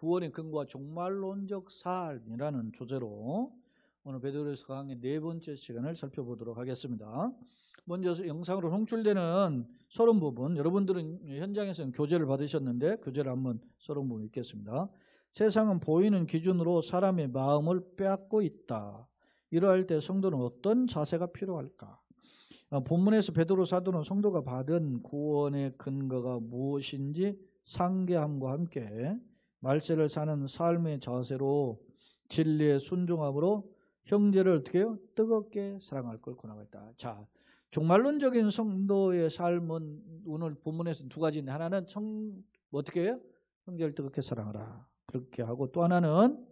구원의 근거와 종말론적 삶이라는 주제로 오늘 베드로서 강의 네 번째 시간을 살펴보도록 하겠습니다. 먼저 영상으로 송출되는 서론 부분, 여러분들은 현장에서는 교재를 받으셨는데 교재를 한번 서론 부분 읽겠습니다. 세상은 보이는 기준으로 사람의 마음을 빼앗고 있다. 이러할 때 성도는 어떤 자세가 필요할까? 본문에서 베드로 사도는 성도가 받은 구원의 근거가 무엇인지 상기함과 함께 말세를 사는 삶의 자세로 진리의 순종함으로 형제를 어떻게 해요? 뜨겁게 사랑할 걸 권하고 있다. 자, 종말론적인 성도의 삶은 오늘 본문에서 두 가지인데, 하나는 어떻게 해요? 형제를 뜨겁게 사랑하라. 그렇게 하고, 또 하나는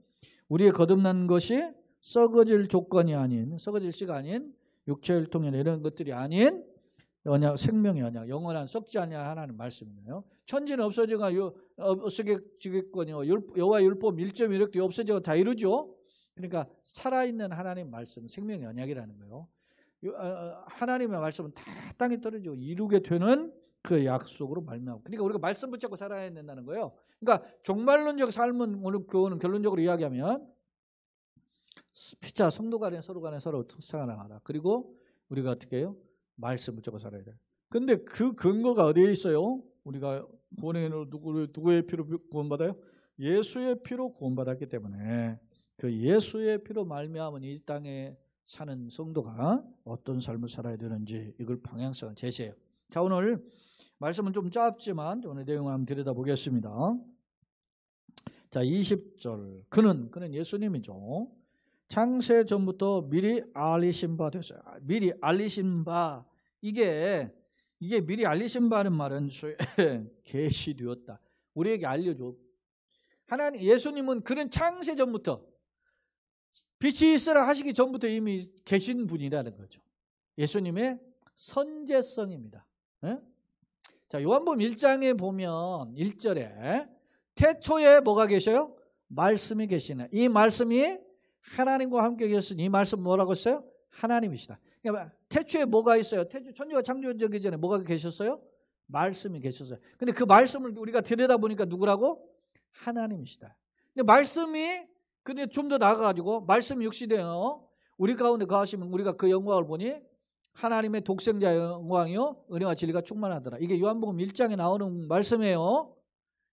우리의 거듭난 것이 썩어질 조건이 아닌, 썩어질 씨가 아닌 육체혈통이나 이런 것들이 아닌 언약, 생명의 언약, 영원한 썩지 않냐 하나는 말씀이에요. 천지는 없어지겠거니와 여호와 율법 1.1획도 없어지고 다 이루죠. 그러니까 살아있는 하나님 말씀, 생명의 언약이라는 거예요. 하나님의 말씀은 다 땅에 떨어지고 이루게 되는 그 약속으로 말미암고, 그러니까 우리가 말씀 붙잡고 살아야 된다는 거예요. 그러니까 종말론적 삶은 오늘 교훈은 결론적으로 이야기하면 피차 성도 간에 서로 사랑하라. 그리고 우리가 어떻게 해요? 말씀 붙잡고 살아야 돼요. 근데 그 근거가 어디에 있어요? 우리가 누구의 피로 구원받아요? 예수의 피로 구원받았기 때문에 그 예수의 피로 말미암은 이 땅에 사는 성도가 어떤 삶을 살아야 되는지 이걸 방향성을 제시해요. 자, 오늘 말씀은 좀 짧지만 오늘 내용을 한번 들여다보겠습니다. 자, 20절. 그는 예수님이죠. 창세 전부터 미리 알리신 바 됐어요. 미리 알리신 바, 이게 미리 알리신 바는 말은 계시되었다. 우리에게 알려줘. 하나님, 예수님은 그는 창세 전부터, 빛이 있으라 하시기 전부터 이미 계신 분이라는 거죠. 예수님의 선제성입니다. 자, 요한복음 1장에 보면 1절에 태초에 뭐가 계셔요? 말씀이 계시네. 이 말씀이 하나님과 함께 계신 이 말씀 뭐라고 했어요? 하나님이시다. 그러니까 태초에 뭐가 있어요? 태초 천지가 창조되기 전에 뭐가 계셨어요? 말씀이 계셨어요. 근데 그 말씀을 우리가 들여다보니까 누구라고? 하나님이시다. 근데 말씀이 근데 좀 더 나아가지고 말씀이 육신되어 우리 가운데 거하시면 우리가 그 영광을 보니 하나님의 독생자 영광이요 은혜와 진리가 충만하더라. 이게 요한복음 1장에 나오는 말씀이에요.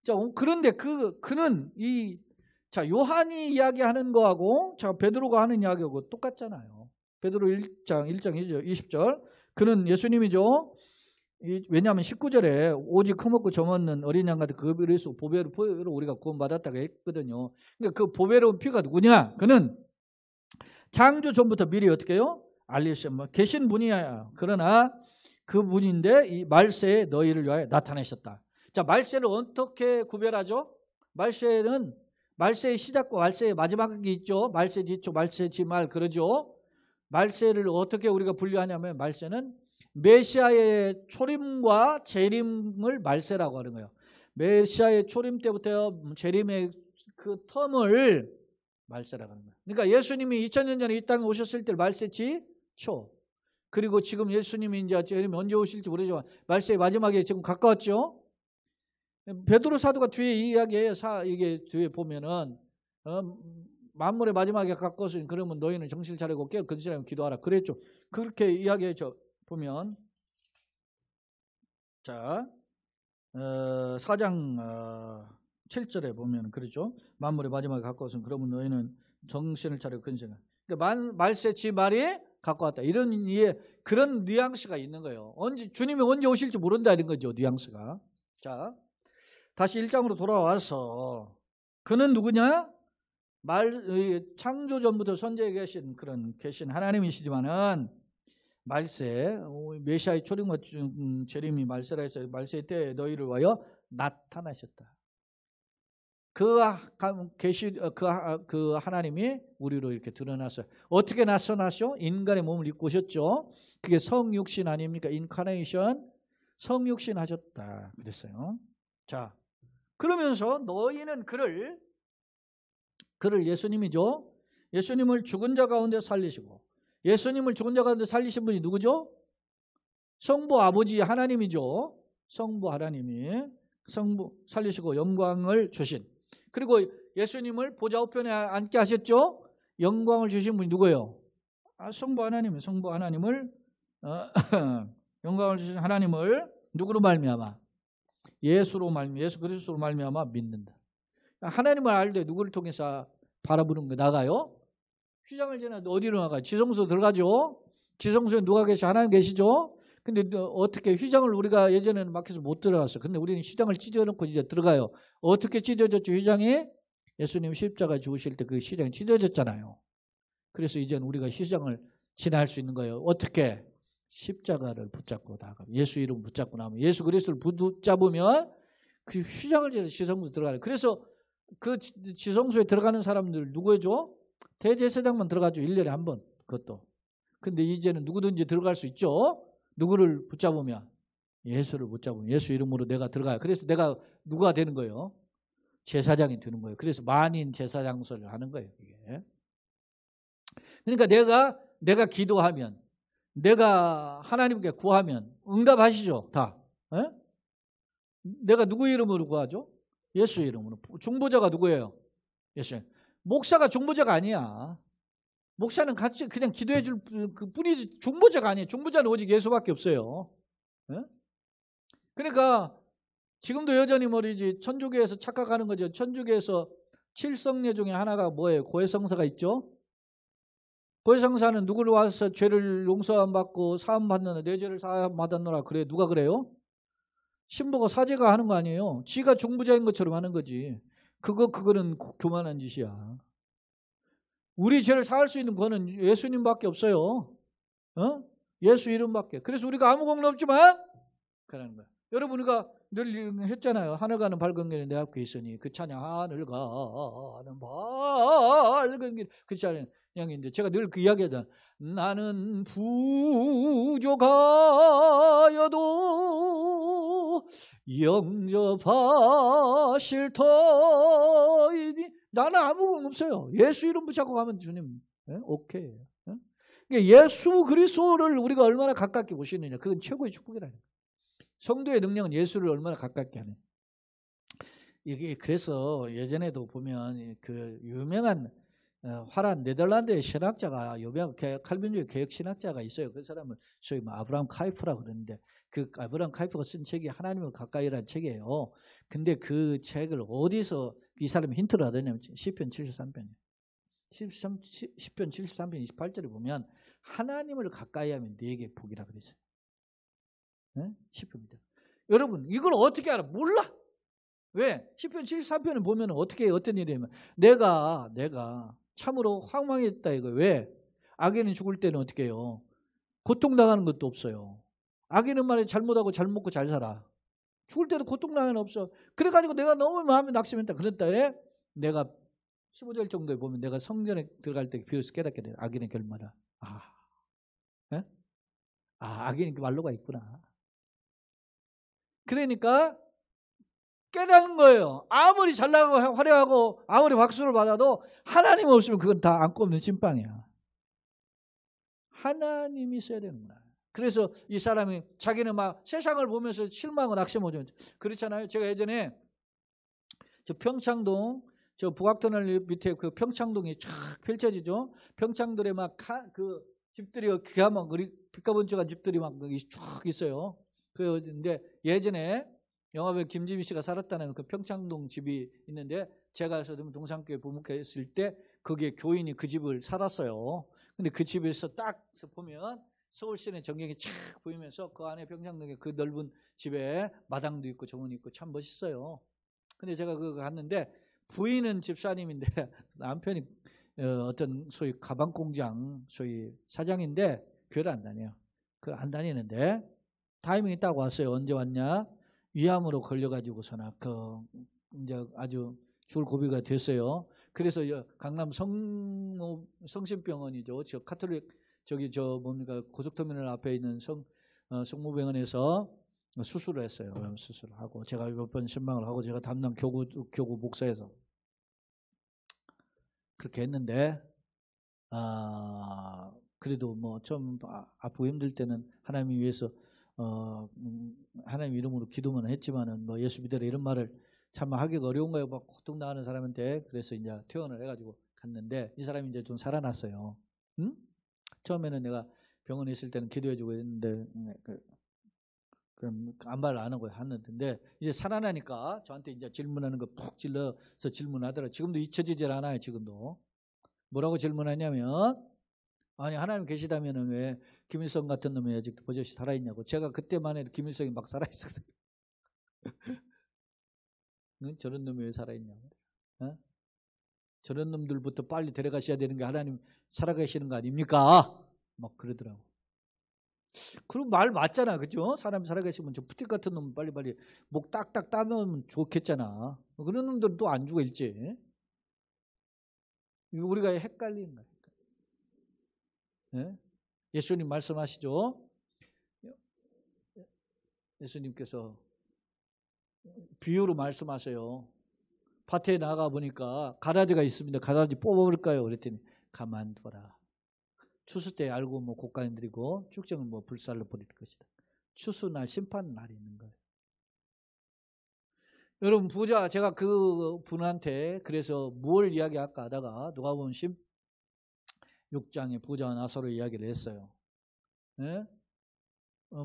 자, 그런데 그는 자, 요한이 이야기하는 거하고 자, 베드로가 하는 이야기하고 똑같잖아요. 베드로 1장 20절. 그는 예수님이죠. 왜냐하면 19절에 오직 커먹고 점없는 어린 양 같은 그 보배로 우리가 구원받았다고 했거든요. 그러니까 그 보배로운 피가 누구냐? 그는 창조 전부터 미리 어떻게 해요? 알리셨 계신 분이야. 그러나 그 분인데 이 말세에 너희를 위하여 나타내셨다. 자, 말세를 어떻게 구별하죠? 말세의 시작과 말세의 마지막이 있죠. 말세 지초, 말세 지말 그러죠. 말세를 어떻게 우리가 분류하냐면 말세는 메시아의 초림과 재림을 말세라고 하는 거예요. 메시아의 초림 때부터 재림의 그 텀을 말세라고 하는 거예요. 그러니까 예수님이 2000년 전에 이 땅에 오셨을 때 말세 지초, 그리고 지금 예수님이 이제 재림이 언제 오실지 모르지만 말세의 마지막에 지금 가까웠죠. 베드로 사도가 뒤에 이야기해요. 이게 뒤에 보면은 만물의 마지막에 가까웠으니 그러면 너희는 정신 차리고 깨어 근신하며 기도하라 그랬죠. 그렇게 이야기해줘. 보면 자 4장 7절에 보면 그렇죠. 만물의 마지막에 가까웠으니 그러면 너희는 정신을 차리고 근신하라. 그러니까 말세 지말이 가까웠다. 이런 그런 뉘앙스가 있는 거예요. 주님이 언제 오실지 모른다는 거죠. 뉘앙스가. 자, 다시 1장으로 돌아와서 그는 누구냐? 창조 전부터 선지에 계신 하나님이시지만은 말세 메시아의 초림과 재림이 말세라 해서 말세 때 너희를 위하여 나타나셨다. 그 하나님이 우리로 이렇게 드러났어요. 어떻게 나타나셔? 인간의 몸을 입고 오셨죠. 그게 성육신 아닙니까? 인카네이션, 성육신 하셨다 그랬어요. 자, 그러면서 너희는 그를 예수님이죠. 예수님을 죽은 자 가운데 살리시고, 예수님을 죽은 자 가운데 살리신 분이 누구죠? 성부 아버지 하나님이죠. 성부 하나님이 성부 살리시고 영광을 주신 그리고 예수님을 보좌 우편에 앉게 하셨죠. 영광을 주신 분이 누구예요? 성부 하나님이에요. 성부 하나님을 영광을 주신 하나님을 누구로 말미암아? 예수로 말미암아, 예수 그리스도로 말미암아 믿는다. 하나님을 알 때 누구를 통해서 바라보는 거 나가요? 휘장을 지나도 어디로 나가요? 지성소 들어가죠. 지성소에 누가 계시죠? 하나님 계시죠. 근데 어떻게 휘장을 우리가 예전에는 막혀서 못 들어갔어요. 근데 우리는 휘장을 찢어놓고 이제 들어가요. 어떻게 찢어졌죠? 휘장이? 예수님 십자가 죽으실 때 그 휘장이 찢어졌잖아요. 그래서 이제는 우리가 휘장을 지날 수 있는 거예요. 어떻게? 십자가를 붙잡고 나가면, 예수 이름 붙잡고 나면, 예수 그리스도를 붙잡으면 그 휘장을 지나서 지성소에 들어가요. 그래서 그 지성소에 들어가는 사람들 누구죠? 대제사장만 들어가죠. 1년에 한 번. 그것도. 근데 이제는 누구든지 들어갈 수 있죠. 누구를 붙잡으면? 예수를 붙잡으면 예수 이름으로 내가 들어가요. 그래서 내가 누가 되는 거예요? 제사장이 되는 거예요. 그래서 만인 제사장소를 하는 거예요. 이게. 그러니까 내가 기도하면, 내가 하나님께 구하면 응답하시죠. 다. 에? 내가 누구 이름으로 구하죠? 예수 이름으로. 중보자가 누구예요? 예수. 목사가 중보자가 아니야. 목사는 같이 그냥 기도해 줄 그 뿐이지 중보자가 아니에요. 중보자는 오직 예수밖에 없어요. 네? 그러니까 지금도 여전히 말이지 천주교에서 착각하는 거죠. 천주교에서 7성례 중에 하나가 뭐예요? 고해성사가 있죠. 고해성사는 누구를 와서 죄를 용서함 받고 사함 받는 내 죄를 사함 받았노라. 그래 누가 그래요? 신부가 사제가 하는 거 아니에요. 지가 중보자인 것처럼 하는 거지. 그거는 교만한 짓이야. 우리 죄를 사할 수 있는 거는 예수님밖에 없어요. 예수 이름밖에. 그래서 우리가 아무 공로 없지만 그러는 거야. 여러분 우리가 늘 했잖아요. 하늘 가는 밝은 길이 내 앞에 있으니 그 찬양 하늘 가는 밝은 길 그 찬양인데 제가 늘 그 이야기하잖아요. 나는 부족하여도 영접하실 터이니 나는 아무 공 없어요. 예수 이름 붙잡고 가면 주님 오케이. 예수 그리스도를 우리가 얼마나 가깝게 보시느냐 그건 최고의 축복이라는 거예요. 성도의 능력은 예수를 얼마나 가깝게 하느냐. 이게 그래서 예전에도 보면 그 유명한 화란 네덜란드의 신학자가 유명한 칼빈주의 개혁 신학자가 있어요. 그 사람은 소위 아브라함 카이프라고 그러는데 그 아브라함 카이프가 쓴 책이 하나님을 가까이라는 책이에요. 근데 그 책을 어디서 이 사람이 힌트를 얻었냐면 시편 73편이에요. 시편 73편 28절에 보면 하나님을 가까이 하면 네게 복이라 그랬어요. 네? 시편입니다. 여러분 이걸 어떻게 알아? 몰라. 왜? 시편 73편을 보면 어떻게 어떤 일이냐면 내가 참으로 황망했다 이거. 왜? 악인은 죽을 때는 어떻게 해요? 고통당하는 것도 없어요. 악인은 말에 잘못하고 잘 먹고 잘 살아. 죽을 때도 고통당하는 없어. 그래가지고 내가 너무 마음이 낙심했다. 그랬다. 내가 15절 정도에 보면 내가 성전에 들어갈 때 비로소 깨닫게 돼요. 악인의 결말아. 악인이 그 말로가 있구나. 그러니까 깨닫는 거예요. 아무리 잘나가고 화려하고 아무리 박수를 받아도 하나님 없으면 그건 다 안고 없는 찐빵이야. 하나님이 있어야 되는구나. 그래서 이 사람이 자기는 막 세상을 보면서 실망하고 낙심하죠. 그렇잖아요. 제가 예전에 저 평창동 저 북악터널 밑에 그 평창동이 쫙 펼쳐지죠. 평창동에 막 그 집들이 귀하면 빛가번쩍한 집들이 막 쫙 있어요. 그런데 예전에 영화배우 김지미 씨가 살았다는 그 평창동 집이 있는데 제가 동산교회 부목했을 때 거기에 교인이 그 집을 살았어요. 근데 그 집에서 딱 보면 서울시내 전경이 쫙 보이면서 그 안에 평창동에 그 넓은 집에 마당도 있고 정원이 있고 참 멋있어요. 근데 제가 그거 갔는데 부인은 집사님인데 남편이 어떤 소위 가방 공장 소위 사장인데 교회를 안 다녀요. 안 다니는데 타이밍이 딱 왔어요. 언제 왔냐? 위암으로 걸려가지고서나 이제 아주 죽을 고비가 됐어요. 그래서 강남 성심병원이죠. 저 카톨릭 고속터미널 앞에 있는 성모병원에서 수술을 했어요. 수술을 하고 제가 몇 번 신방을 하고 제가 담당 교구 목사에서 그렇게 했는데 그래도 뭐 좀 아프고 힘들 때는 하나님 위해서 하나님 이름으로 기도만 했지만은 뭐 예수 믿으라 이런 말을 참 하기가 어려운 거예요. 막 고통 당하는 사람한테. 그래서 이제 퇴원을 해가지고 갔는데 이 사람이 이제 좀 살아났어요. 응? 처음에는 내가 병원에 있을 때는 기도해주고 했는데 그럼 아무 말 안 하고 하는데 이제 살아나니까 저한테 이제 질문하는 거 푹 찔러서 질문하더라고요. 지금도 잊혀지질 않아요. 지금도. 뭐라고 질문하냐면 아니 하나님 계시다면 왜 김일성 같은 놈이 아직도 버젓이 살아있냐고. 제가 그때만 해도 김일성이 막 살아있었어요. 응? 저런 놈이 왜 살아있냐고. 어? 저런 놈들부터 빨리 데려가셔야 되는 게 하나님 살아계시는 거 아닙니까? 막 그러더라고. 그럼 말 맞잖아. 그죠? 사람이 살아계시면 저 푸틱 같은 놈 빨리빨리 목 딱딱 따면 좋겠잖아. 그런 놈들은 또 안 죽어 일찍. 이거 우리가 헷갈리는 거야. 예? 예수님 말씀하시죠. 예수님께서 비유로 말씀하세요. 밭에 나가 보니까 가라지가 있습니다. 가라지 뽑아볼까요? 그랬더니 가만두라. 추수 때 알고 뭐 곡간에 들이고 쭉정은 뭐 불살로 버릴 것이다. 추수날 심판날이 있는 거예요. 여러분 부자 제가 그 분한테 그래서 뭘 이야기할까 하다가 누가복음 16장에 부자와 나사로 이야기를 했어요. 네?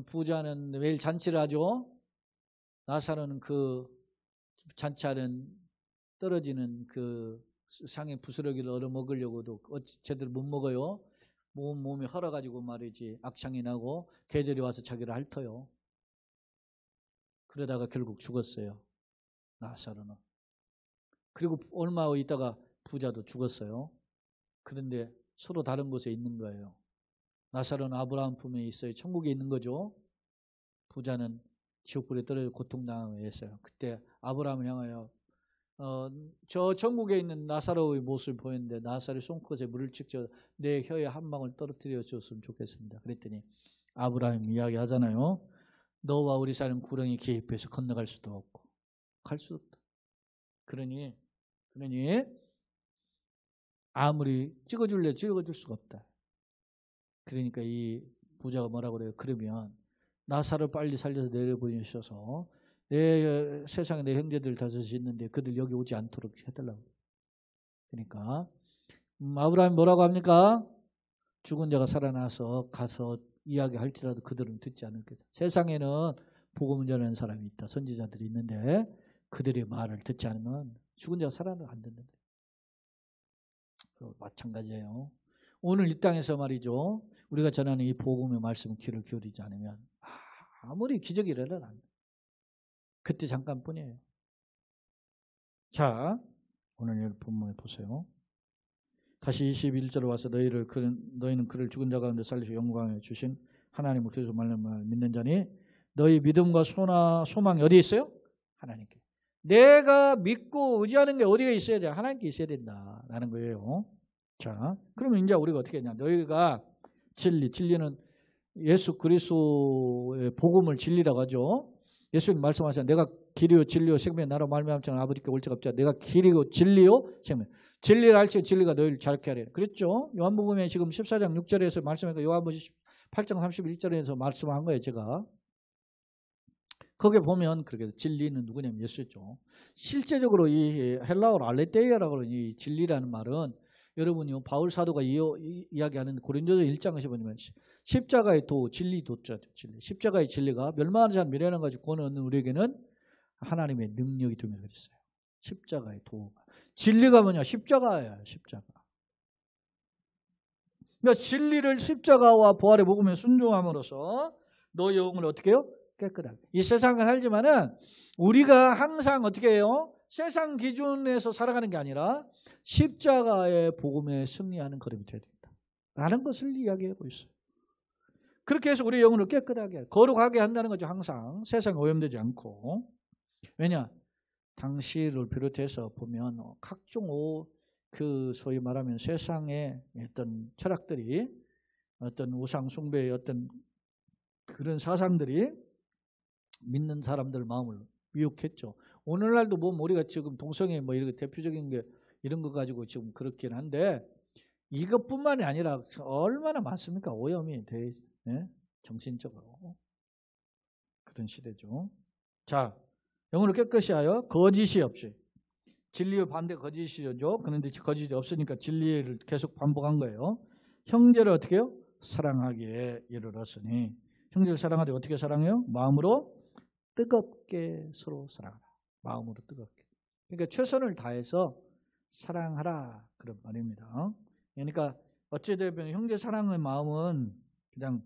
부자는 매일 잔치를 하죠. 나사로는 그 잔치하는 떨어지는 그 상의 부스러기를 얻어먹으려고도 제대로 못 먹어요. 몸이 헐어가지고 말이지 악창이 나고 개들이 와서 자기를 핥아요. 그러다가 결국 죽었어요. 나사로는. 그리고 얼마 있다가 부자도 죽었어요. 그런데 서로 다른 곳에 있는 거예요. 나사로는 아브라함 품에 있어요. 천국에 있는 거죠. 부자는 지옥불에 떨어져 고통당하고 했어요. 그때 아브라함을 향하여 저 천국에 있는 나사로의 모습을 보였는데 나사로의 손끝에 물을 찍죠. 내 혀에 한 방울 떨어뜨려 줬으면 좋겠습니다. 그랬더니 아브라함 이야기하잖아요. 너와 우리 사이는 구렁이 깊어서 건너갈 수도 없고 갈 수도 없다. 그러니 아무리 찍어줄 수가 없다. 그러니까 이 부자가 뭐라고 그래요? 그러면 나사를 빨리 살려서 내려보내셔서 내 세상에 내 형제들 다섯이 있는데 그들 여기 오지 않도록 해달라고. 그러니까 아브라함이 뭐라고 합니까? 죽은 자가 살아나서 가서 이야기할지라도 그들은 듣지 않을 거다. 세상에는 복음을 전하는 사람이 있다. 선지자들이 있는데 그들의 말을 듣지 않으면 죽은 자가 살아나면 안 된다. 마찬가지예요. 오늘 이 땅에서 말이죠. 우리가 전하는 이 복음의 말씀 귀를 기울이지 않으면 아무리 기적이 일어나도 안 돼. 그때 잠깐뿐이에요. 자, 오늘 본문에 보세요. 다시 21절에 와서 너희는 그를 죽은 자 가운데 살리시고 영광에 주신 하나님을 그리스도 말씀을 믿는 자니 너희 믿음과 소망이 어디에 있어요? 하나님께. 내가 믿고 의지하는 게 어디에 있어야 돼? 하나님께 있어야 된다라는 거예요. 자, 그러면 이제 우리가 어떻게 했냐? 너희가 진리는 예수 그리스도의 복음을 진리라고 하죠. 예수님 말씀하셨어요. 내가 길이요 진리요 생명 나로 말미암자 아버지께 올 자가 없자. 내가 길이요 진리요 생명. 진리를 알지 진리가 너희를 자유케 하리라. 그랬죠? 요한복음에 지금 14장 6절에서 말씀하니까 요한복음 8장 31절에서 말씀한 거예요. 제가. 거기에 보면 그렇게 진리는 누구냐면 예수죠. 실제적으로 이 헬라어로 알레테이아라고 하는 이 진리라는 말은 여러분이 바울 사도가 이야기하는 고린도서 1장에서 보면 십자가의 도, 진리 도자죠. 진리. 십자가의 진리가 멸망하지 않은 미련한 가지고 구원 얻는 우리에게는 하나님의 능력이 됨을 그랬어요. 십자가의 도가. 진리가 뭐냐? 십자가예요. 십자가. 그러니까 진리를 십자가와 부활의 복음에 순종함으로써 너의 영혼을 어떻게 해요? 깨끗하게. 이 세상을 살지만은 우리가 항상 어떻게 해요? 세상 기준에서 살아가는 게 아니라 십자가의 복음에 승리하는 걸음이 되어야 된다. 라는 것을 이야기하고 있어요. 그렇게 해서 우리 영혼을 깨끗하게 거룩하게 한다는 거죠. 항상 세상에 오염되지 않고. 왜냐? 당시를 비롯해서 보면 각종 그 소위 말하면 세상의 어떤 철학들이 어떤 우상 숭배의 어떤 그런 사상들이 믿는 사람들 마음을 미혹했죠. 오늘날도 뭐 우리가 지금 동성애 뭐 이렇게 대표적인 게 이런 거 가지고 지금 그렇긴 한데 이것뿐만이 아니라 얼마나 많습니까? 오염이 돼, 네? 정신적으로 그런 시대죠. 자, 영으로 깨끗이 하여 거짓이 없이. 진리의 반대 거짓이죠. 그런데 거짓이 없으니까 진리를 계속 반복한 거예요. 형제를 어떻게 해요? 사랑하기에 이르렀으니. 형제를 사랑하되 어떻게 사랑해요? 마음으로 뜨겁게 서로 사랑하라. 마음으로 뜨겁게. 그러니까 최선을 다해서 사랑하라 그런 말입니다. 그러니까 어찌되면 형제 사랑의 마음은 그냥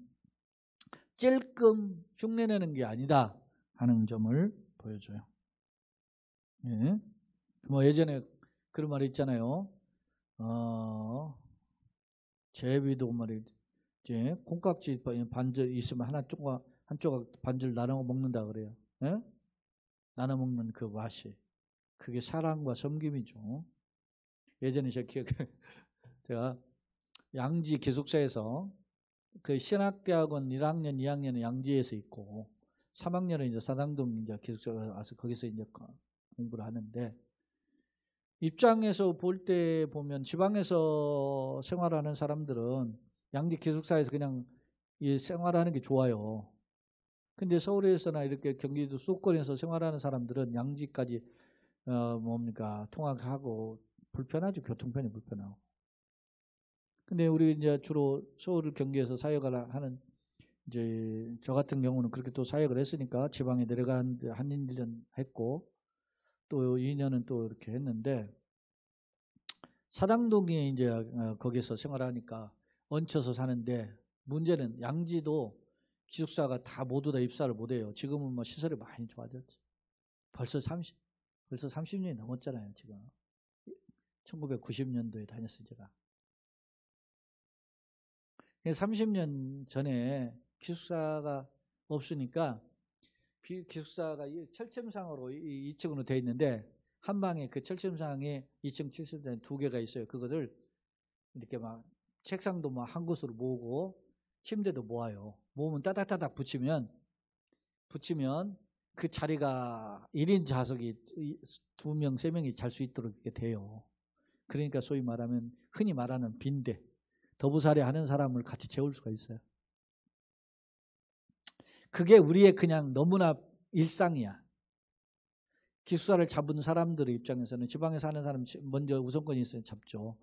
찔끔 흉내내는 게 아니다 하는 점을 보여줘요. 예. 뭐 예전에 그런 말이 있잖아요. 제비도 말이지 콩깍지 반절 있으면 한쪽 반절 나눠 먹는다 그래요. 예? 나눠 먹는 그 맛이 그게 사랑과 섬김이죠. 예전에 제가 양지 기숙사에서 그 신학대학원 1학년, 2학년은 양지에서 있고 3학년은 이제 사당동 이제 기숙사에 와서 거기서 이제 공부를 하는데 입장에서 볼 때 보면 지방에서 생활하는 사람들은 양지 기숙사에서 그냥 이 생활하는 게 좋아요. 근데 서울에서나 이렇게 경기도 수도권에서 생활하는 사람들은 양지까지 통학하고 불편하죠. 교통편이 불편하고. 근데 우리 이제 주로 서울 경기에서 사역을 하는 이제 저 같은 경우는 그렇게 또 사역을 했으니까 지방에 내려간 한 1년 했고 또 2년은 또 이렇게 했는데 사당동에 이제 거기서 생활하니까 얹혀서 사는데 문제는 양지도 기숙사가 다 모두 다 입사를 못 해요. 지금은 뭐 시설이 많이 좋아졌지. 벌써 30년이 넘었잖아요, 지금. 1990년도에 다녔어요, 제가. 30년 전에 기숙사가 없으니까 기숙사가 철sem상으로 2층으로 되어 있는데 한 방에 그 철sem상에 2층 70대 두 개가 있어요. 그거를 이렇게 막 책상도 막 한 곳으로 모으고 침대도 모아요. 모으면 따닥따닥 붙이면 그 자리가 1인 좌석이 2명, 3명이 잘 수 있도록 이렇게 돼요. 그러니까 소위 말하면 흔히 말하는 빈대. 더부살이 하는 사람을 같이 재울 수가 있어요. 그게 우리의 그냥 너무나 일상이야. 기숙사를 잡은 사람들의 입장에서는 지방에 사는 사람 먼저 우선권이 있으면 잡죠.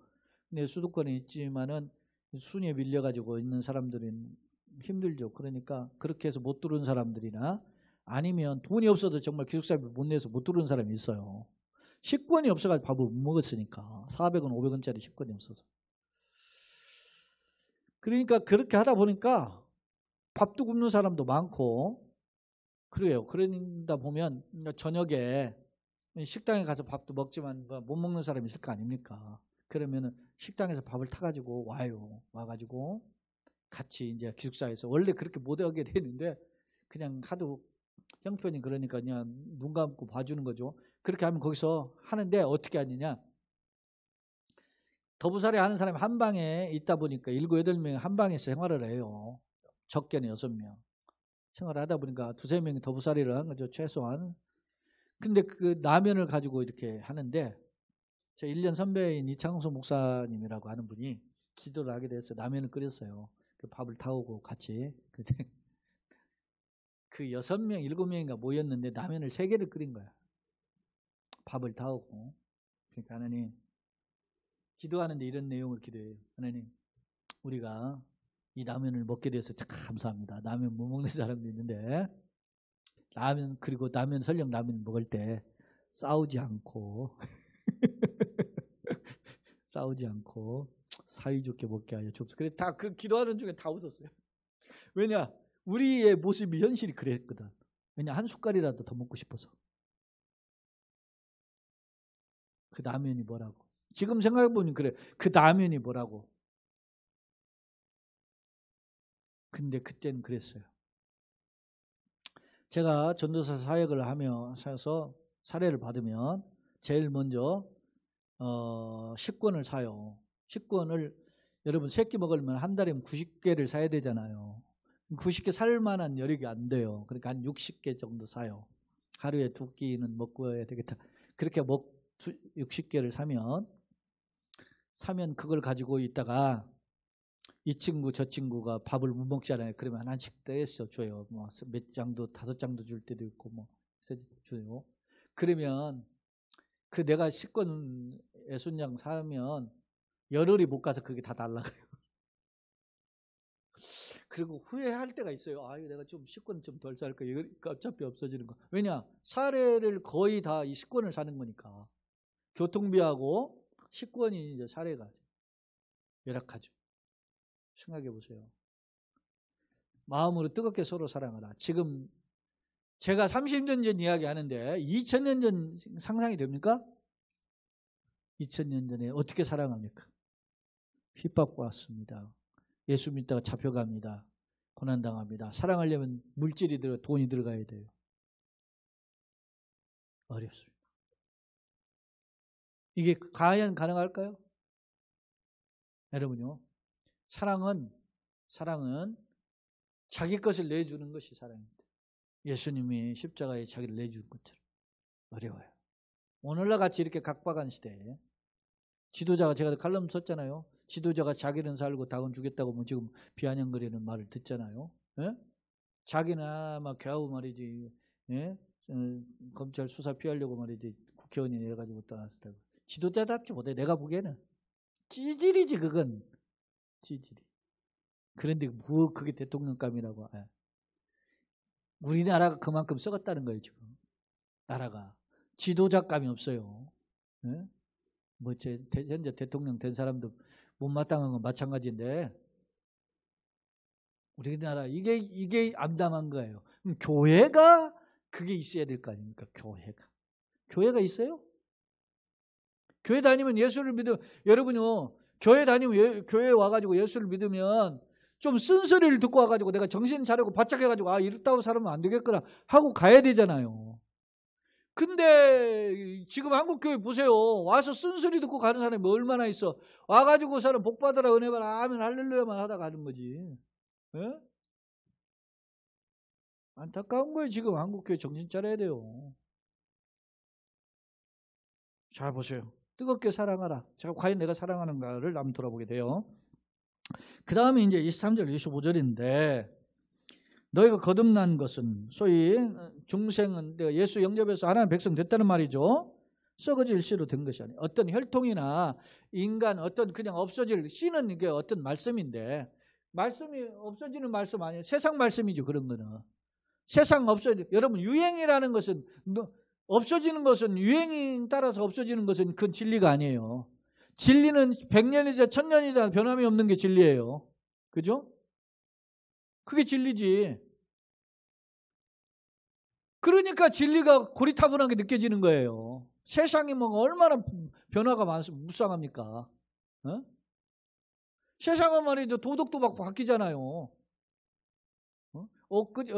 근데 수도권에 있지만은 순위에 밀려가지고 있는 사람들은 힘들죠. 그러니까 그렇게 해서 못 들어온 사람들이나 아니면 돈이 없어도 정말 기숙사비 못 내서 못 들어온 사람이 있어요. 식권이 없어가지고 밥을 못 먹었으니까 400원, 500원짜리 식권이 없어서. 그러니까 그렇게 하다 보니까 밥도 굶는 사람도 많고 그래요. 그러다 보면 저녁에 식당에 가서 밥도 먹지만 못 먹는 사람이 있을 거 아닙니까? 그러면은 식당에서 밥을 타가지고 와요. 와가지고 같이 이제 기숙사에서 원래 그렇게 못 하게 되는데 그냥 하도 형편이 그러니까 그냥 눈 감고 봐주는 거죠. 그렇게 하면 거기서 하는데 어떻게 하느냐? 더부살이 하는 사람이 한 방에 있다 보니까 7, 8명이 한 방에서 생활을 해요. 적게는 6명. 생활을 하다 보니까 2, 3명이 더부살이를 한 거죠. 최소한. 근데 그 라면을 가지고 이렇게 하는데 제 1년 선배인 이창수 목사님이라고 하는 분이 기도를 하게 됐어요. 라면을 끓였어요. 그 밥을 타오고 같이. 그 6명, 7명인가 모였는데 라면을 3개를 끓인 거야. 밥을 타오고. 그러니까 하나님, 기도하는데 이런 내용을 기도해요. 하나님, 우리가 이 라면을 먹게 돼서 참 감사합니다. 라면 못 먹는 사람도 있는데 라면 그리고 라면 설령 라면 먹을 때 싸우지 않고 사이좋게 먹게 하여 주옵소서. 그래 다 그 기도하는 중에 다 웃었어요. 왜냐 우리의 모습이 현실이 그랬거든. 왜냐 한 숟갈이라도 더 먹고 싶어서. 그 라면이 뭐라고? 지금 생각해 보니 그래. 그 라면이 뭐라고? 근데 그때는 그랬어요. 제가 전도사 사역을 하면서 사례를 받으면 제일 먼저 식권을 사요. 식권을 여러분 새끼 먹으려면 한 달이면 90개를 사야 되잖아요. 90개 살 만한 여력이 안 돼요. 그러니까 한 60개 정도 사요. 하루에 2끼는 먹고 해야 되겠다. 그렇게 60개를 사면 그걸 가지고 있다가 이 친구 저 친구가 밥을 못 먹잖아요. 그러면 하나씩 떼서 줘요. 뭐 몇 장도 5장도 줄 때도 있고 뭐 줘요. 그러면 그 내가 식권 애순양 사면 열흘이 못 가서 그게 다 날라가요. 그리고 후회할 때가 있어요. 아, 내가 좀 식권 좀 덜 살 거. 이거 어차피 없어지는 거. 왜냐? 사례를 거의 다 이 식권을 사는 거니까. 교통비하고 식권이 이제 사례가 열악하죠. 생각해 보세요. 마음으로 뜨겁게 서로 사랑하라. 지금 제가 30년 전 이야기 하는데 2000년 전 상상이 됩니까? 2000년 전에 어떻게 사랑합니까? 핍박받습니다. 예수 믿다가 잡혀갑니다. 고난당합니다. 사랑하려면 물질이 들어 돈이 들어가야 돼요. 어렵습니다. 이게 과연 가능할까요? 여러분요. 사랑은 자기 것을 내주는 것이 사랑입니다. 예수님이 십자가에 자기를 내준 것처럼 어려워요. 오늘날 같이 이렇게 각박한 시대에 지도자가, 제가 칼럼 썼잖아요. 지도자가 자기는 살고 닭은 주겠다고 뭐 지금 비아냥거리는 말을 듣잖아요. 예? 자기는 막 겨우 말이지, 예? 검찰 수사 피하려고 말이지 국회의원이 내려가지고 떠났다고. 지도자답지 못해. 내가 보기에는 찌질이지. 그건 찌질이. 그런데 뭐 그게 대통령감이라고. 예. 우리나라가 그만큼 썩었다는 거예요. 지금 나라가 지도자감이 없어요. 예? 뭐 현재 대통령 된 사람도 못마땅한 건 마찬가지인데 우리나라 이게 암담한 거예요. 그럼 교회가 그게 있어야 될 거 아닙니까? 교회가 있어요? 교회 다니면 예수를 믿으면, 여러분요, 교회 다니면 교회에 와가지고 예수를 믿으면 좀 쓴소리를 듣고 와가지고 내가 정신 차리고 바짝 해가지고 아, 이렇다고 살면 안 되겠구나 하고 가야 되잖아요. 근데 지금 한국교회 보세요. 와서 쓴소리 듣고 가는 사람이 얼마나 있어. 와가지고 사람 복 받으라 은혜 받으라 아멘 할렐루야만 하다 가는 거지. 예? 안타까운 거예요. 지금 한국교회 정신 차려야 돼요. 자, 보세요. 뜨겁게 사랑하라. 자, 과연 내가 사랑하는가를 한번 돌아보게 돼요. 그 다음에 이제 23절 25절인데 너희가 거듭난 것은 소위 중생은 내가 예수 영접해서 하나님의 백성 됐다는 말이죠. 썩어질 씨로 된 것이 아니에요. 어떤 혈통이나 인간 어떤 그냥 없어질 씨는 이게 어떤 말씀인데 말씀이 없어지는 말씀 아니에요. 세상 말씀이죠. 그런 거는. 세상 여러분 유행이라는 것은 없어지는 것은 유행에 따라서 없어지는 것은 그건 진리가 아니에요. 진리는 100년이자 1000년이자 변함이 없는 게 진리예요. 그죠? 그게 진리지. 그러니까 진리가 고리타분하게 느껴지는 거예요. 세상이 뭐 얼마나 변화가 무쌍합니까? 어? 세상은 말이죠. 도덕도 막 바뀌잖아요.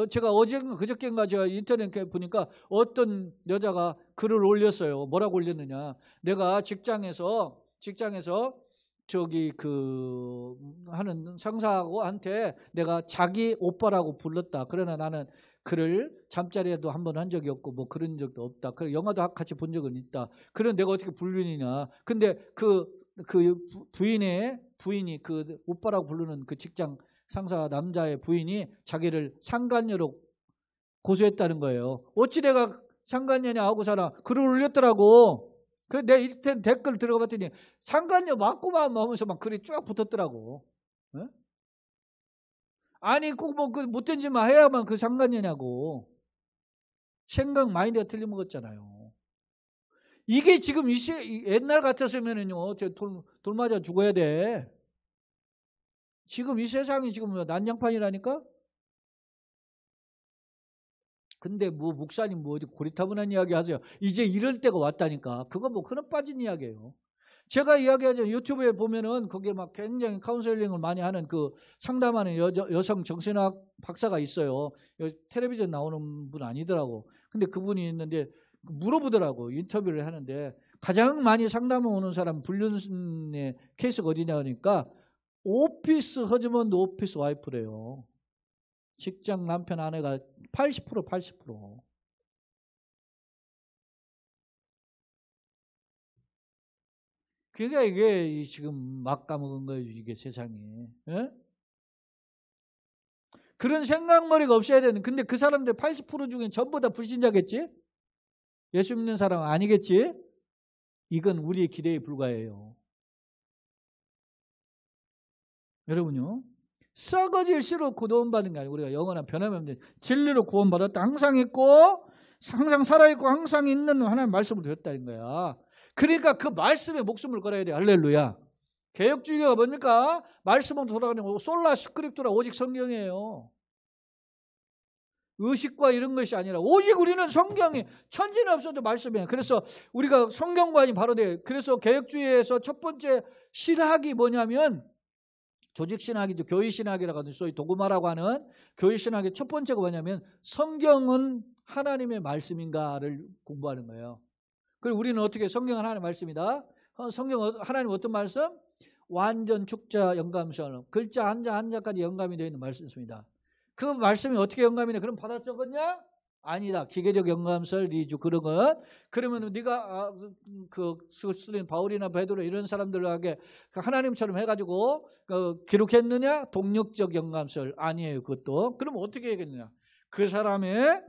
제가 그저께인가 제가 인터넷에 보니까 어떤 여자가 글을 올렸어요. 뭐라고 올렸느냐. 내가 직장에서 저기 하는 상사하고한테 내가 자기 오빠라고 불렀다. 그러나 나는 그를 잠자리에도 한 번 한 적이 없고 뭐 그런 적도 없다. 그래 영화도 같이 본 적은 있다. 그럼 내가 어떻게 불륜이냐. 근데 그 부인이 그 오빠라고 부르는 그 직장 상사 남자의 부인이 자기를 상간녀로 고소했다는 거예요. 어찌 내가 상간녀냐 하고 살아. 글을 올렸더라고. 그래서 내가 이때 댓글 들어가 봤더니 상간녀 맞고만 하면서 막 글이 쭉 붙었더라고. 어? 아니 꼭 뭐 그 못된 짓만 해야만 그 상간녀냐고. 생각 마인드가 틀려먹었잖아요. 이게 지금 옛날 같았으면은요, 돌 맞아 죽어야 돼. 지금 이 세상이 지금 난장판이라니까? 근데 뭐 목사님 뭐 어디 고리타분한 이야기 하세요. 이제 이럴 때가 왔다니까. 그거 뭐 그런 빠진 이야기예요. 제가 이야기하죠. 유튜브에 보면은 거기에 막 굉장히 카운셀링을 많이 하는 그 상담하는 여성 정신학 박사가 있어요. 텔레비전 나오는 분 아니더라고. 근데 그분이 있는데 물어보더라고. 인터뷰를 하는데 가장 많이 상담을 오는 사람 불륜의 케이스가 어디냐 하니까 오피스 허즈먼드 오피스 와이프래요. 직장 남편 아내가 80%. 그러니까 이게 지금 막 까먹은 거예요. 이게 세상이. 예? 그런 생각머리가 없어야 되는. 근데 그 사람들 80% 중에 전부 다 불신자겠지? 예수 믿는 사람은 아니겠지? 이건 우리의 기대에 불과해요. 여러분요, 썩어질 씨로 구원받은 게 아니고 우리가 영원한 변함없는 진리로 구원받았다. 항상 있고 항상 살아있고 항상 있는 하나님의 말씀으로 되었다는 거야. 그러니까 그 말씀에 목숨을 걸어야 돼. 할렐루야. 개혁주의가 뭡니까? 말씀으로 돌아가는 거고 솔라 스크립투라 오직 성경이에요. 의식과 이런 것이 아니라 오직 우리는 성경이 천지는 없어도 말씀이에요. 그래서 우리가 성경관이 바로 돼. 그래서 개혁주의에서 첫 번째 신학이 뭐냐면 조직신학이죠. 교회신학이라고 하는 소위 도구마라고 하는 교회신학의 첫 번째가 뭐냐면 성경은 하나님의 말씀인가를 공부하는 거예요. 그리고 우리는 어떻게 성경은 하나님의 말씀이다. 성경 하나님 어떤 말씀? 완전 축자 영감설 글자 한자까지 영감이 되어 있는 말씀입니다. 그 말씀이 어떻게 영감이 돼? 그럼 받아 적었냐? 아니다. 기계적 영감설 리주 그런 것. 그러면 네가 쓰는 바울이나 베드로 이런 사람들에게 하나님처럼 해가지고 기록했느냐? 동력적 영감설 아니에요. 그것도. 그럼 어떻게 하겠느냐? 그 사람의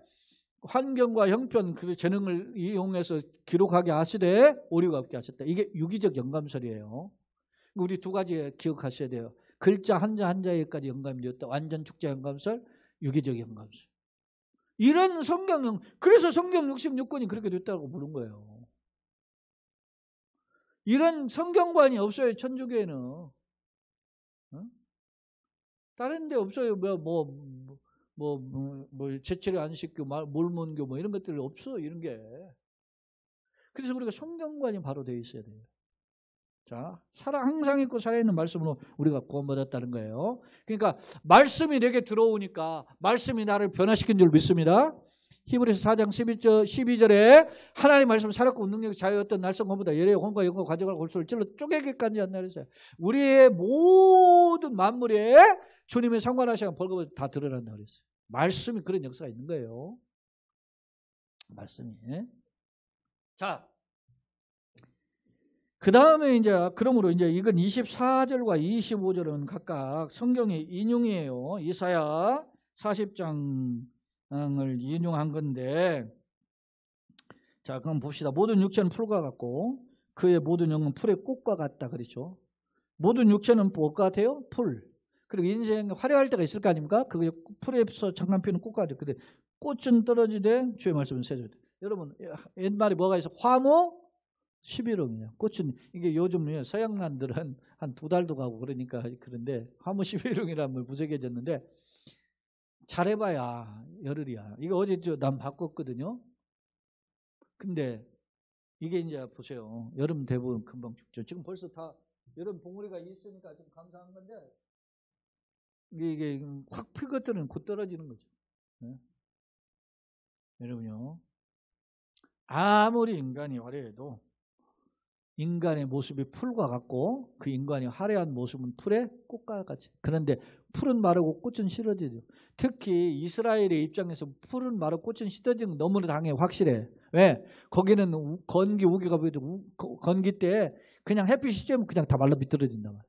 환경과 형편 그 재능을 이용해서 기록하게 하시되 오류가 없게 하셨다. 이게 유기적 영감설이에요. 우리 두 가지 기억하셔야 돼요. 글자 한자에까지 영감이 되었다. 완전 축자 영감설, 유기적 영감설. 이런 성경, 그래서 성경 66권이 그렇게 됐다고 부른 거예요. 이런 성경관이 없어요. 천주교에는. 다른 데 없어요. 제철의 안식교, 몰몬교 이런 것들 없어. 이런 게. 그래서 우리가 성경관이 바로 되어 있어야 돼요. 자, 항상 있고 살아있는 말씀으로 우리가 구원받았다는 거예요. 그러니까 말씀이 내게 들어오니까 말씀이 나를 변화시킨 줄 믿습니다. 히브리서 4장 12절에 하나님 말씀 살았고 능력이 자유였던 날성건보다 예레의 혼과 영과 과정을 골수를 찔러 쪼개기까지 한다 그랬어요. 우리의 모든 만물에 주님의 상관하시는 벌금을 다 드러난다 그랬어요. 말씀이 그런 역사가 있는 거예요. 말씀이. 자, 그 다음에 그러므로 이건 24절과 25절은 각각 성경의 인용이에요. 이사야 40장을 인용한 건데, 자, 그럼 봅시다. 모든 육체는 풀과 같고 그의 모든 영은 풀의 꽃과 같다 그렇죠. 모든 육체는 무엇과 같아요? 풀. 그리고 인생 화려할 때가 있을 거 아닙니까? 그게 풀에서 잠깐 피는 꽃과 같아요. 근데 꽃은 떨어지되 주의 말씀은 세져야 돼요. 여러분 옛말에 뭐가 있어? 화무 11호이냐. 꽃은 이게 요즘 서양만들은 한 2달도 가고 그러니까 그런데 화무 11호이라는 걸 무색해졌는데 잘해봐야 열흘이야. 이거 어제 난 바꿨거든요. 근데 이게 이제 보세요. 여름 대부분 금방 죽죠. 지금 벌써 다 여름 봉우리가 있으니까 좀 감사한 건데 이게 확 필 것들은 곧 떨어지는 거죠. 네? 여러분요. 아무리 인간이 화려해도 인간의 모습이 풀과 같고 그 인간이 화려한 모습은 풀의 꽃과 같이. 그런데 풀은 마르고 꽃은 시들어지죠. 특히 이스라엘의 입장에서 풀은 마르고 꽃은 시들어지는 건 너무나 당연히 확실해. 왜? 거기는 건기 우기가 보이죠. 건기 때 그냥 햇빛이 쬐면 그냥 다 말라 비떨어진단 말이야.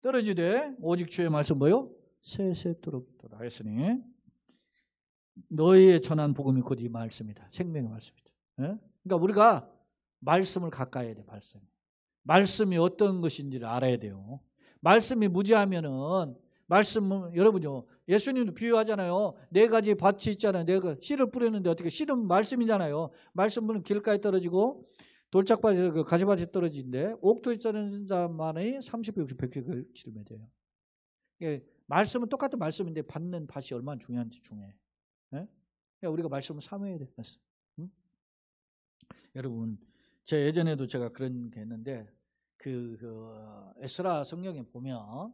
떨어지되 오직 주의 말씀 뭐요? 세세토록 있도다 했으니 너희의 전한 복음이 곧 이 말씀이다. 생명의 말씀이다. 예? 그러니까 우리가 말씀을 가까이 해야 돼. 말씀이 어떤 것인지를 알아야 돼요. 말씀이 무지하면은 말씀은 여러분요. 예수님도 비유하잖아요. 4가지 밭이 있잖아요. 내가 씨를 뿌렸는데 어떻게 씨는 말씀이잖아요. 말씀은 길가에 떨어지고 돌짝밭에 가시밭에 떨어지는데 옥토에 떨어진 자만이 30배, 60배, 100배 치르면 돼요. 말씀은 똑같은 말씀인데 받는 밭이 얼마나 중요한지 중요해. 네? 그러니까 우리가 말씀을 사모해야 돼. 말씀. 응? 여러분, 제 예전에도 제가 그런 게 했는데 에스라 성경에 보면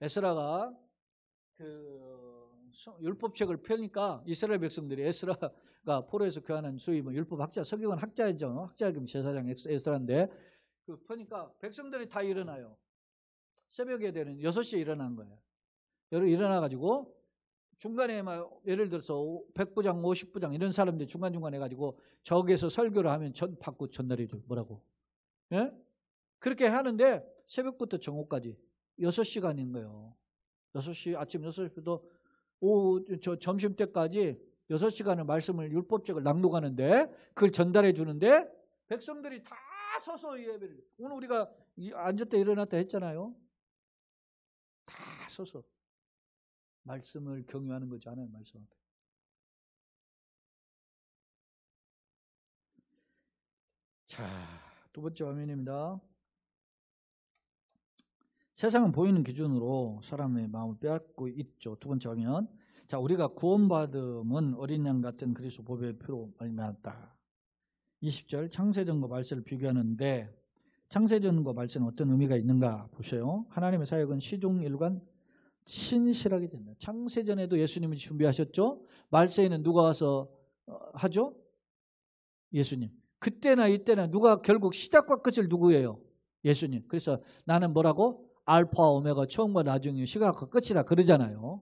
에스라가 율법책을 펴니까 이스라엘 백성들이 에스라가 포로에서 교환한 소위 율법 학자, 성경은 학자죠. 학자금 제사장 에스라인데 펴니까 백성들이 다 일어나요. 새벽에 되는 6시에 일어난 거예요. 일어나가지고 중간에 예를 들어서 100부장, 50부장 이런 사람들이 중간중간 해가지고 저기에서 설교를 하면 받고 전달해줘. 뭐라고? 예? 그렇게 하는데 새벽부터 정오까지 6시간인 거예요. 6시, 아침 6시부터 오후 점심때까지 6시간을 말씀을 율법책을 낭독하는데 그걸 전달해 주는데 백성들이 다 서서 예배를. 오늘 우리가 앉았다 일어났다 했잖아요. 다 서서 말씀을 경유하는 거지 않아요. 말씀 앞에. 자, 두 번째 화면입니다. 세상은 보이는 기준으로 사람의 마음을 빼앗고 있죠. 두 번째 화면. 자, 우리가 구원받음은 어린 양 같은 그리스도 보배의 피로 말미암았다. 20절 창세전과 말세를 비교하는데 창세전과 말세는 어떤 의미가 있는가 보세요. 하나님의 사역은 시종일관 신실하게 된다. 창세전에도 예수님이 준비하셨죠. 말세에는 누가 와서 하죠? 예수님. 그때나 이때나 누가 결국 시작과 끝을 누구예요? 예수님. 그래서 나는 뭐라고? 알파와 오메가 처음과 나중이 시작과 끝이라 그러잖아요.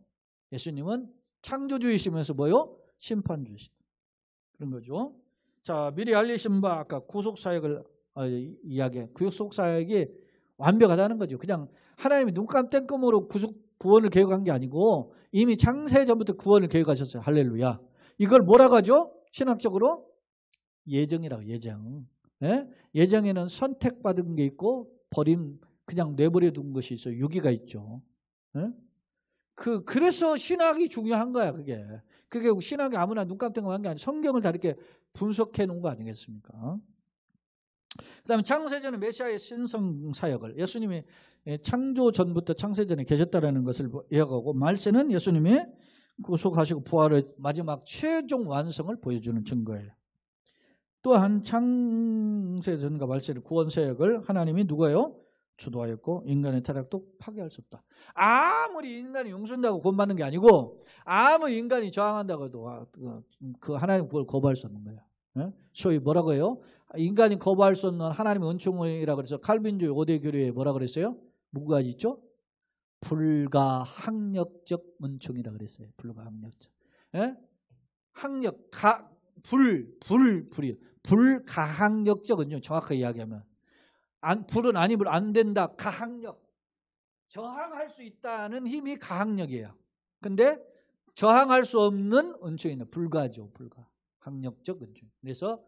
예수님은 창조주이시면서 뭐요? 심판주이시다. 그런 거죠. 자, 미리 알리신 바 아까 구속사역을 이야기해. 구속사역이 완벽하다는 거죠. 그냥 하나님이 눈감 땡금으로 구원을 계획한 게 아니고 이미 창세 전부터 구원을 계획하셨어요. 할렐루야. 이걸 뭐라고 하죠? 신학적으로 예정이라고. 예정. 예? 예정에는 선택받은 게 있고 버림 그냥 내버려 둔 것이 있어요. 유기가 있죠. 예? 그래서 신학이 중요한 거야. 그게 신학이 아무나 눈감 땡금한 게 아니라 성경을 다 이렇게 분석해 놓은 거 아니겠습니까? 그 다음에 창세전은 메시아의 신성 사역을 예수님이 창조 전부터 창세전에 계셨다는 것을 이야기하고 말세는 예수님이 구속하시고 부활의 마지막 최종 완성을 보여주는 증거예요. 또한 창세전과 말세의 구원 사역을 하나님이 누가요? 주도하였고 인간의 타락도 파괴할 수 없다. 아무리 인간이 용서한다고 구원받는 게 아니고 아무리 인간이 저항한다고 해도 그 하나님 그걸 거부할 수 없는 거예요. 예? 소위 뭐라고 해요? 인간이 거부할 수 없는 하나님의 은총이라고 그래서 칼빈주의 5대 교류에 뭐라 그랬어요? 뭐가 있죠? 불가항력적 은총이라고 그랬어요. 불가항력적. 예? 항력, 불이 불가항력적 은총 정확하게 이야기하면 불은 아니면 안 된다. 가항력. 저항할 수 있다는 힘이 가항력이에요. 근데 저항할 수 없는 은총이네. 불가죠. 불가. 항력적 은총. 그래서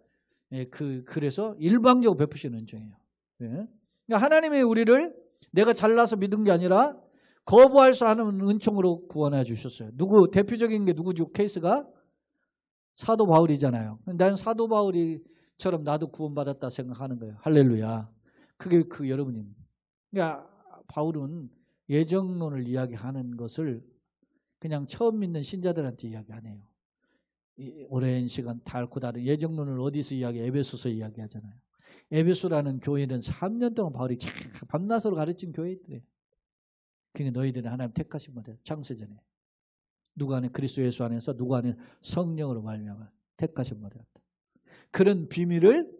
그래서 일방적으로 베푸시는 은총이에요. 예. 그러니까 하나님이 우리를 내가 잘나서 믿은 게 아니라 거부할 수 없는 은총으로 구원해 주셨어요. 대표적인 게 누구죠? 케이스가 사도 바울이잖아요. 난 사도 바울이처럼 나도 구원받았다 생각하는 거예요. 할렐루야. 그게 여러분입니다. 그러니까 바울은 예정론을 이야기하는 것을 그냥 처음 믿는 신자들한테 이야기 안 해요. 오랜 시간 닳고 다른 예정론을 어디서 에베소서 이야기하잖아요. 에베소라는 교회는 3년 동안 바울이 밤낮으로 가르친 교회들이에요. 그러니까 너희들은 하나님 택하신 분들 창세전에 누가 안에 그리스도 예수 안에서 누가 안에 성령으로 말미암아 택하신 분들이었다. 그런 비밀을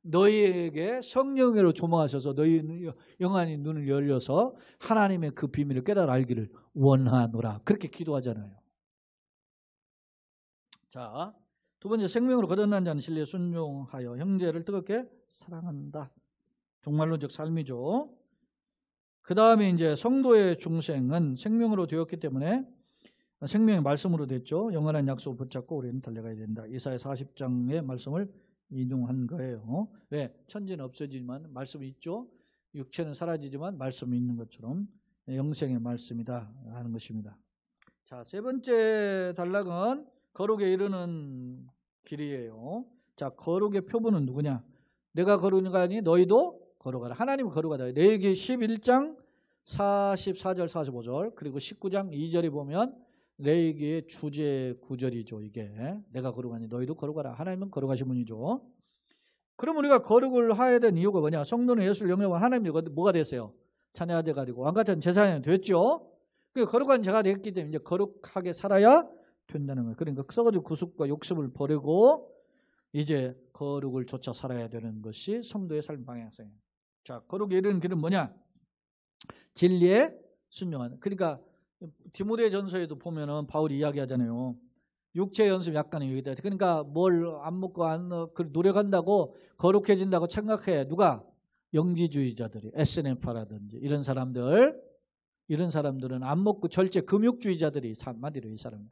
너희에게 성령으로 조망하셔서 너희 영안이 눈을 열려서 하나님의 그 비밀을 깨달아 알기를 원하노라. 그렇게 기도하잖아요. 자, 두 번째 생명으로 거듭난 자는 진리에 순종하여 형제를 뜨겁게 사랑한다. 종말론적 삶이죠. 그 다음에 이제 성도의 중생은 생명으로 되었기 때문에 생명의 말씀으로 됐죠. 영원한 약속을 붙잡고 우리는 달려가야 된다. 이사야 40장의 말씀을 인용한 거예요. 왜? 천지는 없어지지만 말씀이 있죠. 육체는 사라지지만 말씀이 있는 것처럼 영생의 말씀이다 하는 것입니다. 자, 세 번째 단락은 거룩에 이르는 길이에요. 자, 거룩의 표본은 누구냐? 내가 거룩하니 너희도 거룩하라. 하나님은 거룩하다. 레위기 11장 44절 45절 그리고 19장 2절에 보면 레위기의 주제 구절이죠. 이게 내가 거룩하니 너희도 거룩하라. 하나님은 거룩하신 분이죠. 그럼 우리가 거룩을 해야 되는 이유가 뭐냐? 성도는 예수를 영접한 하나님이 뭐가 됐어요? 자녀가 돼가지고 왕같은 제사장이 됐죠. 그 거룩한 자가 됐기 때문에 이제 거룩하게 살아야 된다는 거예요. 그러니까 써가지고 구속과 욕심을 버리고 이제 거룩을 쫓아 살아야 되는 것이 성도의 삶 방향성이에요. 자, 거룩에 이르는 길은 뭐냐? 진리에 순종하는. 그러니까 디모데전서에도 보면은 바울이 이야기하잖아요. 육체 연습 약간의 유익이다. 그러니까 뭘 안 먹고 안 노력한다고 거룩해진다고 생각해. 누가? 영지주의자들이 SNF라든지 이런 사람들은 안 먹고 절제 금욕주의자들이 한마디로 이 사람들.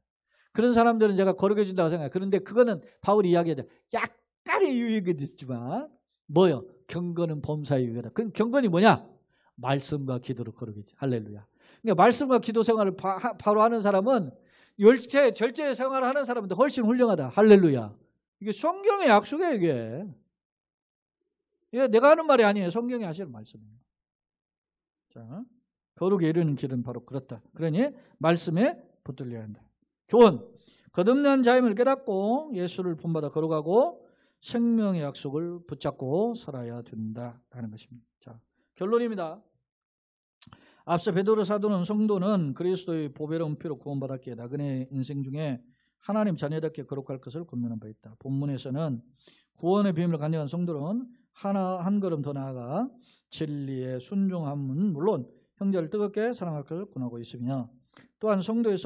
그런 사람들은 제가 거룩해 준다고 생각해요. 그런데 그거는 바울이 이야기하죠. 약간의 유익은 있지만 뭐요? 경건은 범사의 유익이다. 그 경건이 뭐냐? 말씀과 기도로 거룩이지. 할렐루야. 그러니까 말씀과 기도 생활을 바로 하는 사람은 절제 생활을 하는 사람보다 훨씬 훌륭하다. 할렐루야. 이게 성경의 약속이에요, 이게. 이게 내가 하는 말이 아니에요. 성경이 하시는 말씀이에요. 자, 거룩에 이르는 길은 바로 그렇다. 그러니 말씀에 붙들려야 한다. 교훈. 거듭난 자임을 깨닫고 예수를 본받아 거룩하고 생명의 약속을 붙잡고 살아야 된다라는 것입니다. 자, 결론입니다. 앞서 베드로 사도는 성도는 그리스도의 보배로운 피로 구원받았기에 나그네 인생 중에 하나님 자녀답게 거룩할 것을 권면한 바 있다. 본문에서는 구원의 비밀을 간직한 성도는 한 걸음 더 나아가 진리의 순종함은 물론 형제를 뜨겁게 사랑할 것을 권하고 있으며 또한 성도의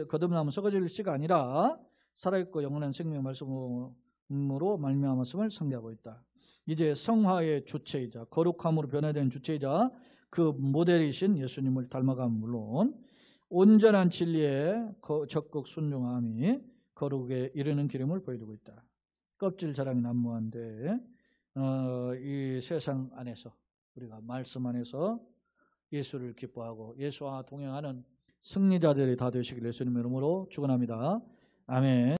거듭남은 썩어질 씨가 아니라 살아있고 영원한 생명의 말씀으로 말미암았음을 상기하고 있다. 이제 성화의 주체이자 거룩함으로 변화된 주체이자 그 모델이신 예수님을 닮아가면 물론 온전한 진리에 적극 순종함이 거룩에 이르는 길임을 보여주고 있다. 껍질 자랑이 난무한데 이 세상 안에서 우리가 말씀 안에서 예수를 기뻐하고 예수와 동행하는 승리자들이 다 되시길 예수님의 이름으로 축원합니다. 아멘.